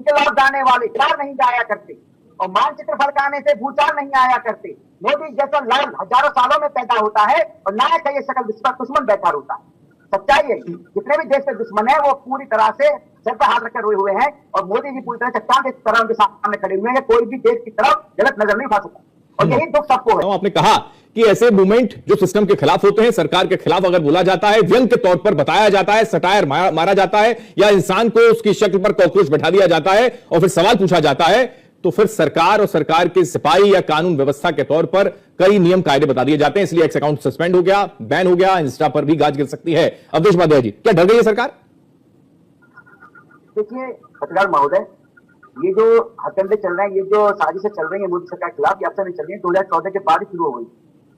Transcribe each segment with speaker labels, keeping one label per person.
Speaker 1: इनकलाब लाने वाले चार नहीं जाया करते और मानचित्र फड़काने से भूचाल नहीं आया करते। मोदी जैसा लाल हजारों सालों में पैदा होता है और नायक है ये शकल जिस पर दुश्मन बैठा होता है। सच्चाई है जितने भी देश के दुश्मन है वो पूरी तरह से सर पर हाथ रखकर रोए हुए हैं और मोदी जी पूरी तरह चट्टान की तरह उनके सामने खड़े हुए हैं। कोई भी देश की तरफ गलत नजर नहीं उठा सकता और यही दुख सबको है।
Speaker 2: आपने कहा कि ऐसे मूवमेंट जो सिस्टम के खिलाफ होते हैं, सरकार के खिलाफ अगर बोला जाता है, व्यंग के तौर पर बताया जाता है, सटायर मारा जाता है या इंसान को उसकी शक्ल पर कॉकरोच बैठा दिया जाता है और फिर सवाल पूछा जाता है, तो फिर सरकार और सरकार के सिपाही या कानून व्यवस्था के तौर पर कई नियम कायदे बता दिए जाते हैं। इसलिए एक्स अकाउंट सस्पेंड हो गया, बैन हो गया, इंस्टा पर भी गाज गिर सकती है। अवधेश माधव जी, क्या डर गई है सरकार?
Speaker 1: देखिए पत्रकार महोदय, ये जो हथकंडे चल रहे हैं, ये जो साजिशें चल रही है मोदी सरकार के खिलाफ, ये अक्सर नहीं चल रही है, 2014 के बाद ही शुरू हो गई।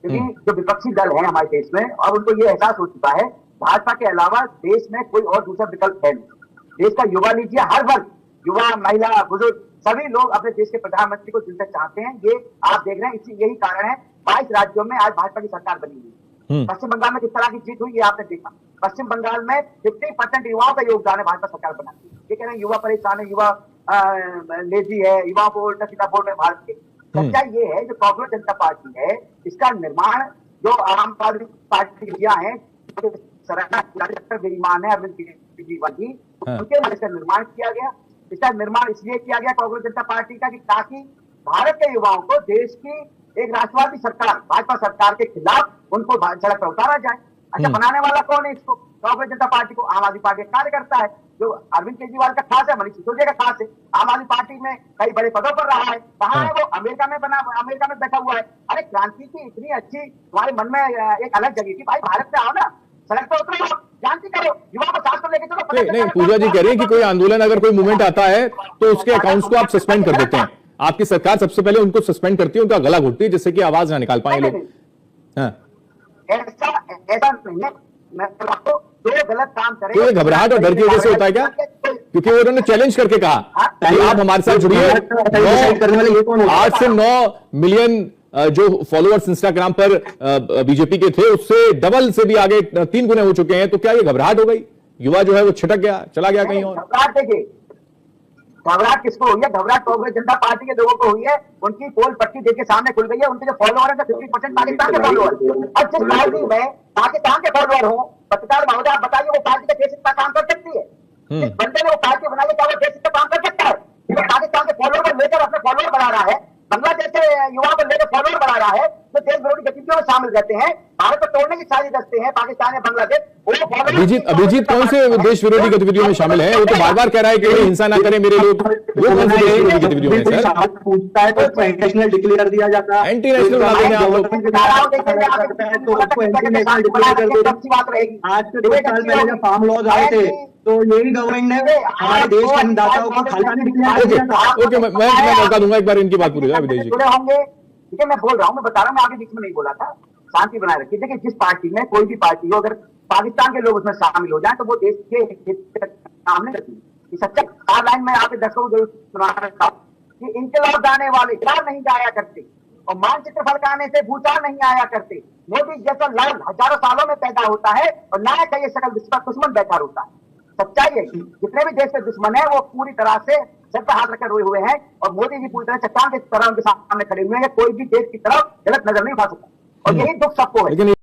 Speaker 1: क्योंकि जो विपक्षी दल है हमारे देश में और उनको ये एहसास हो चुका है भाजपा के अलावा देश में कोई और दूसरा विकल्प है नहीं। देश का युवा लीजिए, हर वर्ग, युवा, महिला, बुजुर्ग, सभी लोग अपने देश के प्रधानमंत्री को दिल से चाहते हैं। ये आप देख रहे हैं, यही कारण है 22 राज्यों में आज भाजपा की सरकार बनी हुई है। पश्चिम बंगाल में किस तरह की जीत हुई ये आपने देखा। पश्चिम बंगाल में 50% युवाओं का योगदान है भाजपा सरकार बनाती है। ये कह रहे हैं युवा परेशान है, युवा लेजी है, युवाओं को उल्टा सीधा बोल रहे भारत के। सच्चाई ये है जो कांग्रेस जनता पार्टी है, इसका निर्माण जो आम आदमी पार्टी किया है, बेईमान है अरविंद केजरीवाल जी, उनके इसका निर्माण किया गया। इसका निर्माण इसलिए किया गया कांग्रेस जनता पार्टी का कि ताकि भारत के युवाओं को देश की एक राष्ट्रवादी सरकार भाजपा सरकार के खिलाफ उनको सड़क पर उतारा जाए। अच्छा, बनाने वाला कौन है इसको? कांग्रेस जनता पार्टी को आम आदमी पार्टी कार्य करता है, जो अरविंद केजरीवाल का खास है, मनीष सिसोदिया का खास है। आम आदमी पार्टी में कई बड़े पदों पर रहा है। कहाँ है वो? अमेरिका में बैठा हुआ है। अरे क्रांति की इतनी अच्छी तुम्हारे मन में एक अलग जगह थी, भाई भारत में आओ ना, सड़क पर उतरो, क्रांति करो, युवा को साथ में लेके चलो।
Speaker 2: नहीं, पूजा जी कह रही है कि कोई आंदोलन अगर कोई मूवमेंट आता है तो उसके अकाउंट्स को आप सस्पेंड कर देते हैं। आपकी सरकार सबसे पहले उनको सस्पेंड करती है, उनका गला घोटती है जिससे कि आवाज ना निकाल पाए लोग।
Speaker 1: ऐसा नहीं है। मैं आपको जो गलत काम करें,
Speaker 2: तो ये घबराहट और डर की वजह से होता है क्या? क्योंकि वो उन्होंने चैलेंज करके कहा कि आप हमारे साथ जुड़िए। 8 से 9 मिलियन जो फॉलोअर्स इंस्टाग्राम पर बीजेपी के थे उससे डबल से भी आगे 3 गुने हो चुके हैं। तो क्या ये घबराहट हो गई? युवा जो है वो छिटक गया, चला गया कहीं और?
Speaker 1: घबराहट किसको हुई है? घबराहट कांग्रेस जनता पार्टी के लोगों को हुई है। उनकी पोल पट्टी देख के सामने खुल गई है। उनके जो फॉलोअर है 50% पाकिस्तान के फॉलोअर। अब जिस पार्टी में पाकिस्तान के फॉलोअर हो, पत्रकार महोदय आप बताइए वो पार्टी का देश इतना काम कर सकती है? जिस बंदे ने वो पार्टी बनाई है क्या वो देश इतना काम कर सकता है? पाकिस्तान के फॉलोअर को लेकर अपने फॉलोअर बढ़ा रहा है, बांग्लादेश के युवाओं को लेकर फॉलोअर बढ़ा रहा है, जो देश विरोधी गतिविधियों में शामिल रहते हैं, भारत को तोड़ने की साजिश रचते हैं, पाकिस्तान या बांग्लादेश।
Speaker 2: अभिजीत कौन से देश विरोधी गतिविधियों में शामिल है? वो तो बार बार कह रहा है कि हिंसा ना करें मेरे लोग। वो कौन सी देश विरोधी गतिविधियों में सर?
Speaker 3: पूछता है तो इंटरनेशनल डिक्लेयर दिया जाता है,
Speaker 2: एंटी नेशनल बना देंगे आप लोग।
Speaker 3: तो उसको इंटरनेशनल डिक्लेयर कर देते। आज से 2 साल पहले जब फार्म लॉज आए थे तो यही गवर्नमेंट ने हमारे देश के अन्नदाताओं को खानदानी डिक्लेयर।
Speaker 2: ओके, मैं मौका दूंगा, एक बार इनकी बात पूरी विदेश जी।
Speaker 1: होंगे ठीक है, मैं बोल रहा हूँ, मैं बता रहा हूँ, मैं आगे बीच में नहीं बोला था। शांति बनाए रखिए। देखिए जिस पार्टी में कोई भी पार्टी हो, अगर पाकिस्तान के लोग उसमें शामिल हो जाए तो वो देश के सामने रखती है। सच्चा लाइन में आपके दर्शकों को सुनाना चाहूँ कि इनकलाब लाने वाले चार नहीं जाया करते और मानचित्र फड़काने से भूचाल नहीं आया करते। मोदी जैसा लाल हजारों सालों में पैदा होता है और नायक है ये शकल जिस पर दुश्मन बैठा होता है। सच्चाई है जितने भी देश के दुश्मन है वो पूरी तरह से सर पर हाथ रखकर रोए हुए हैं और मोदी जी पूरी तरह चट्टान की तरह उनके सामने खड़े हुए हैं। कोई भी देश की तरफ गलत नजर नहीं उठा सकता और यही दुख सबको है।